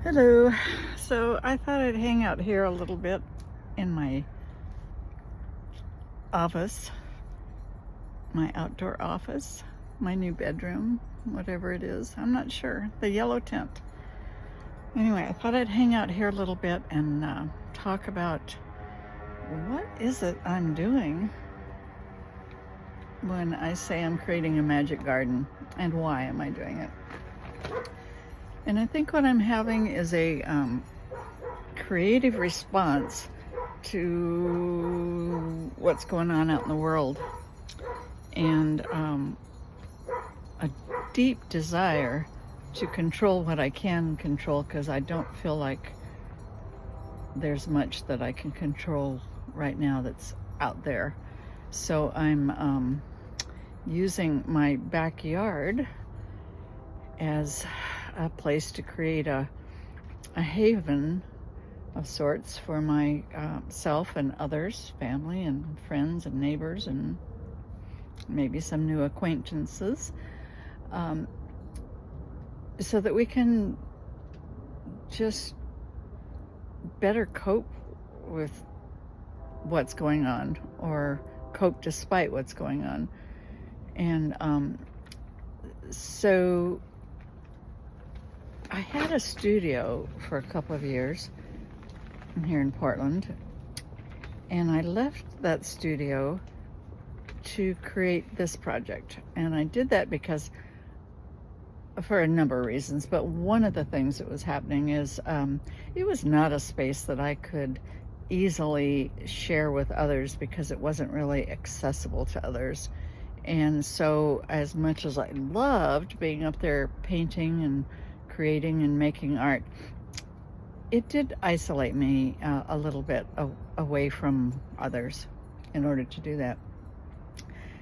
Hello. So I thought I'd hang out here a little bit in my office, my outdoor office, my new bedroom, whatever it is. I'm not sure. The yellow tent. Anyway, I thought I'd hang out here a little bit and talk about what is it I'm doing when I say I'm creating a magic garden and why am I doing it. And I think what I'm having is a creative response to what's going on out in the world, and a deep desire to control what I can control, because I don't feel like there's much that I can control right now that's out there. So I'm using my backyard as a place to create a haven of sorts for my self and others, family and friends and neighbors and maybe some new acquaintances, so that we can just better cope with what's going on, or cope despite what's going on. And so I had a studio for a couple of years here in Portland, and I left that studio to create this project. And I did that because, for a number of reasons, but one of the things that was happening is it was not a space that I could easily share with others because it wasn't really accessible to others. And so, as much as I loved being up there painting and creating and making art, it did isolate me a little bit away from others in order to do that.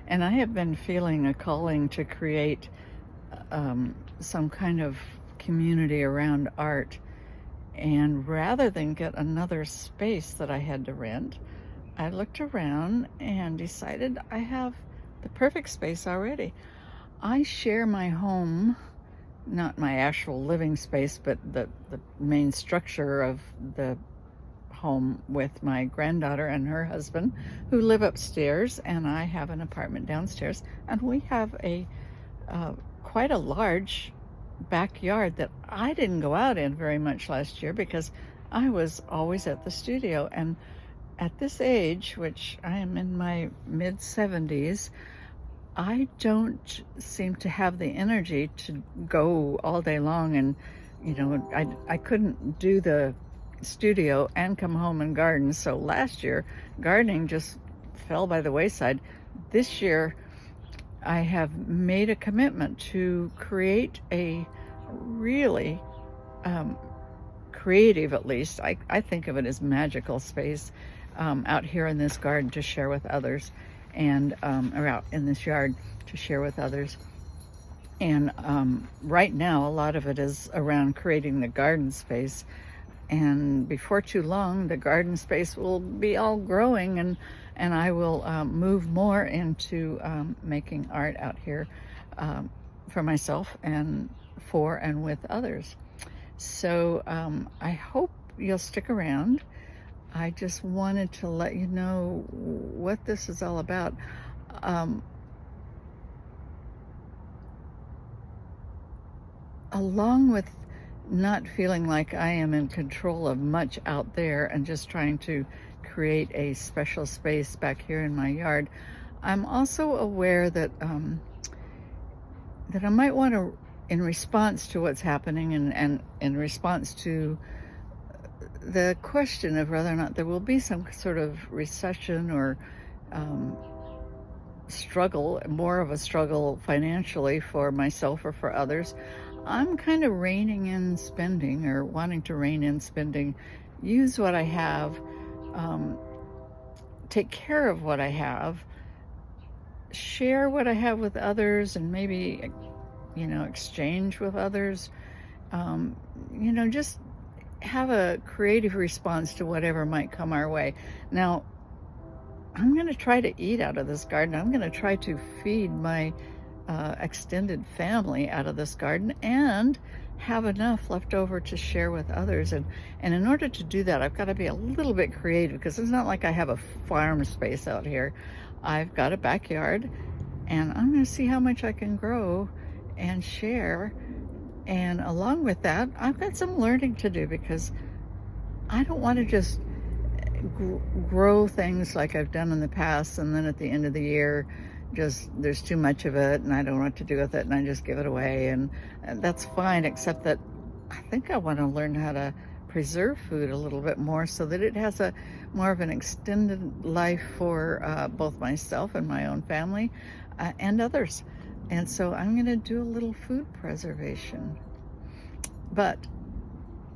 And I have been feeling a calling to create some kind of community around art. And rather than get another space that I had to rent, I looked around and decided I have the perfect space already. I share my home, not my actual living space, but the main structure of the home, with my granddaughter and her husband, who live upstairs, and I have an apartment downstairs. And we have a quite a large backyard that I didn't go out in very much last year because I was always at the studio. And at this age, which I am in my mid-70s, I don't seem to have the energy to go all day long. And I couldn't do the studio and come home and garden. So last year, gardening just fell by the wayside. This year, I have made a commitment to create a really creative, at least I think of it as magical space out here in this garden to share with others, and or out in this yard to share with others. And right now, a lot of it is around creating the garden space. And before too long, the garden space will be all growing, and I will move more into making art out here for myself and for and with others. So I hope you'll stick around. I just wanted to let you know what this is all about. Along with not feeling like I am in control of much out there and just trying to create a special space back here in my yard, I'm also aware that that I might want to, in response to what's happening, and in response to the question of whether or not there will be some sort of recession or struggle, more of a struggle financially for myself or for others, I'm kind of reining in spending, or wanting to rein in spending, use what I have, take care of what I have, share what I have with others, and maybe, exchange with others, just have a creative response to whatever might come our way. Now, I'm going to try to eat out of this garden. I'm going to try to feed my extended family out of this garden and have enough left over to share with others. And in order to do that, I've got to be a little bit creative because it's not like I have a farm space out here. I've got a backyard, and I'm going to see how much I can grow and share. And along with that, I've got some learning to do because I don't want to just grow things like I've done in the past, and then at the end of the year, just there's too much of it and I don't know what to do with it and I just give it away. And that's fine, except that I think I want to learn how to preserve food a little bit more so that it has a more of an extended life for both myself and my own family and others. And so I'm going to do a little food preservation. But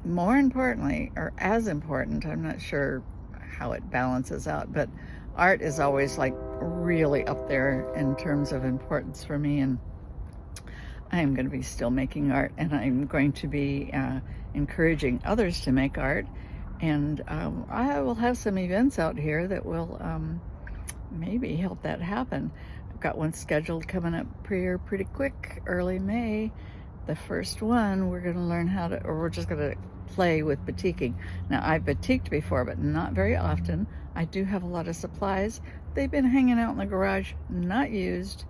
more importantly, or as important, I'm not sure how it balances out, but art is always like really up there in terms of importance for me. And I'm going to be still making art, and I'm going to be encouraging others to make art. And I will have some events out here that will maybe help that happen. I've got one scheduled coming up pretty quick, early May. The first one, we're going to learn how to, or we're just going to play with batiking. Now, I've batiqued before, but not very often. I do have a lot of supplies. They've been hanging out in the garage, not used,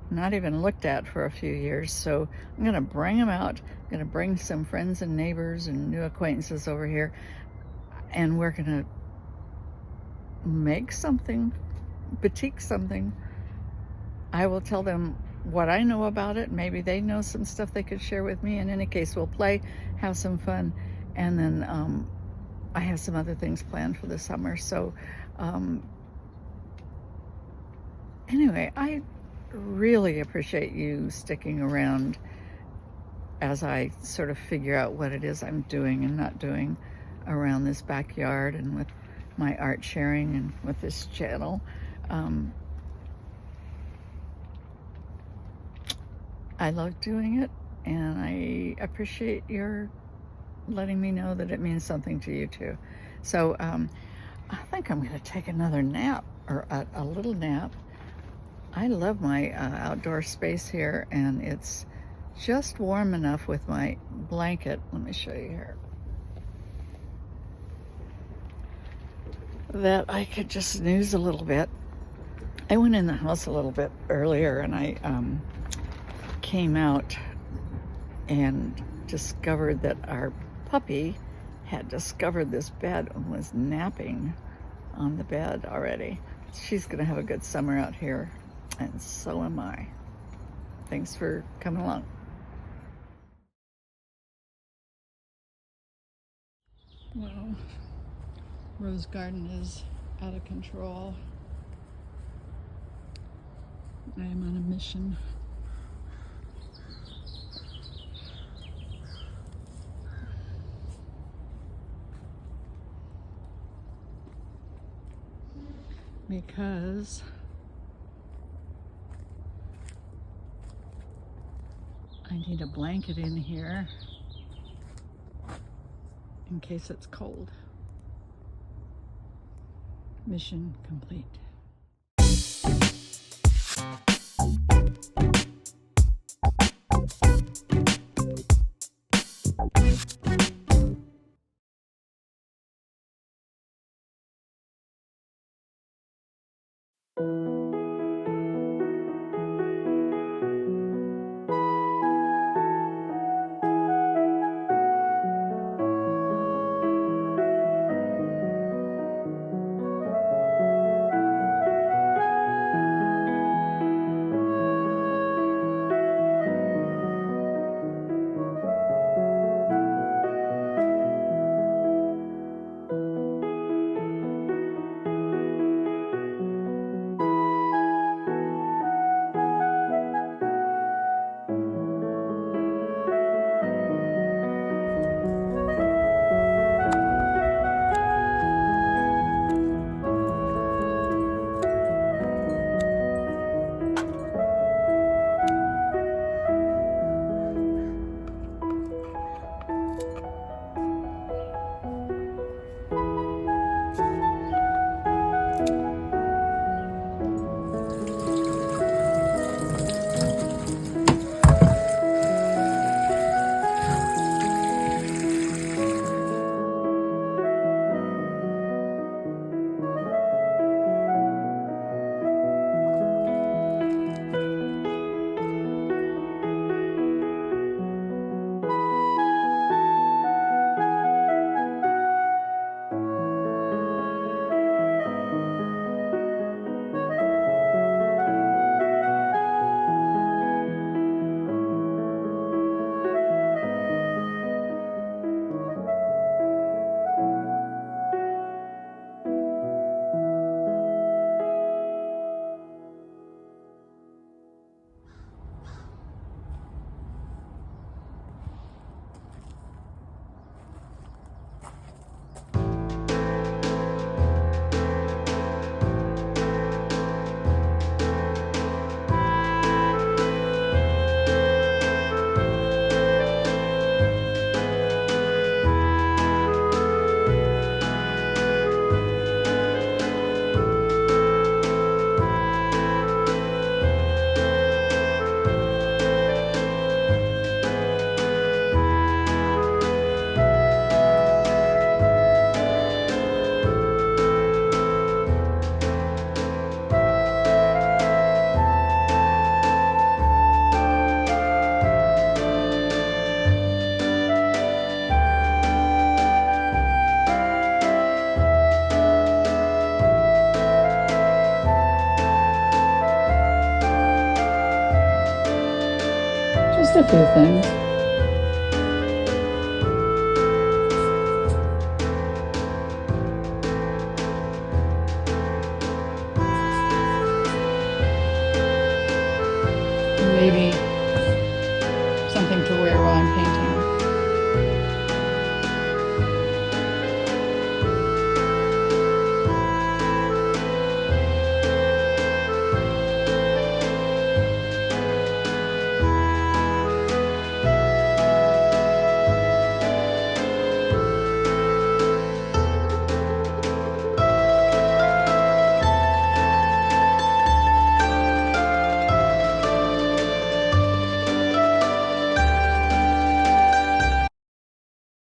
not even looked at for a few years. So I'm going to bring them out. I'm going to bring some friends and neighbors and new acquaintances over here, and we're going to make something, batik something. I will tell them what I know about it. Maybe they know some stuff they could share with me. In any case, we'll play, have some fun, and then I have some other things planned for the summer. So anyway, I really appreciate you sticking around as I sort of figure out what it is I'm doing and not doing around this backyard and with my art sharing and with this channel. I love doing it, and I appreciate your letting me know that it means something to you too. So I think I'm going to take another nap, or a little nap. I love my outdoor space here, and it's just warm enough with my blanket. Let me show you here. That I could just snooze a little bit. I went in the house a little bit earlier, and I came out and discovered that our puppy had discovered this bed and was napping on the bed already. She's going to have a good summer out here, and so am I. Thanks for coming along. Well, Rose Garden is out of control. I am on a mission. Because I need a blanket in here in case it's cold. Mission complete. a few things. Maybe something to wear while I'm painting.